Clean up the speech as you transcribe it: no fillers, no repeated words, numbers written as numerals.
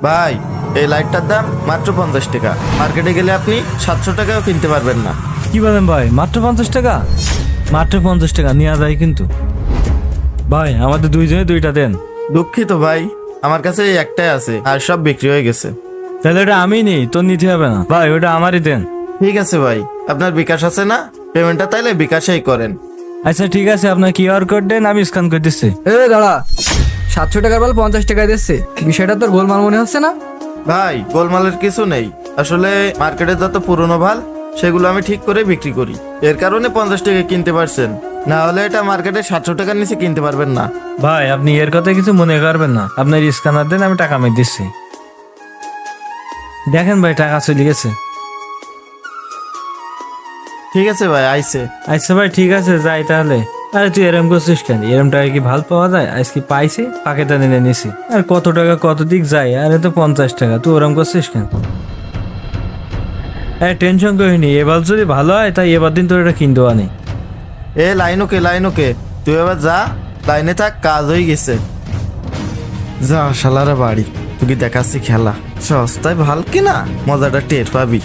ভাই এই লাইটটার দাম মাত্র 50 টাকা। মার্কেটে গেলে আপনি 700 টাকাও কিনতে পারবেন না। কি বলেন ভাই, মাত্র 50 টাকা? মাত্র 50 টাকা নেওয়া যায় কিন্তু। ভাই আমাদের দুইজনে দুইটা দেন। দুঃখিত ভাই, আমার কাছে এই একটাই আছে, আর সব বিক্রি হয়ে গেছে। তাহলে ওটা আমি নেই, তোর নিতে হবে না ভাই, ওটা আমারই দেন। ঠিক আছে ভাই, আপনার বিকাশ আছে না? পেমেন্টটা তাইলে বিকাশেই করেন। আচ্ছা ঠিক আছে, আপনার কিউআর কোড দেন, আমি স্ক্যান করে দিচ্ছি। দাঁড়া, 700 টাকার বল 50 টাকায় দিচ্ছে, বিষয়টা তোর গোলমাল মনে হচ্ছে না? ভাই গোলমালের কিছু নেই, আসলে মার্কেটে যত পুরনো ভাল সেগুলো আমি ঠিক করে বিক্রি করি, এর কারণে 50 টাকা কিনতে পারছেন, না হলে এটা মার্কেটে 700 টাকার নিচে কিনতে পারবেন না। ভাই আপনি এর কথা কিছু মনে করবেন না, আপনার স্ক্যানার দেন, আমি টাকা মেরে দিচ্ছি। দেখেন ভাই টাকা চলে গেছে। ঠিক আছে ভাই, আইছে। আচ্ছা ভাই ঠিক আছে, যাই তাহলে। আরে তুই এরম করছিস কেন? এরম টাকা কি ভাল পাওয়া যায়? আজকে পাইছি, পাকেটা নিয়ে নিছি। আর কত টাকা কত দিক যায়, আরে তো 50 টাকা, তুই ওরম করছিস কেন? টেনশন করিনি, এবার যদি ভালো হয় তাই এবার দিন তোর এটা কিনতে আনি। লাইন ওকে, তুই এবার যা, লাইনে থাক, কাজ হয়ে গেছে। যা শালারা বাড়ি, তুই দেখাচ্ছি খেলা, সস্তায় ভাল কিনা মজাটা টের পাবি।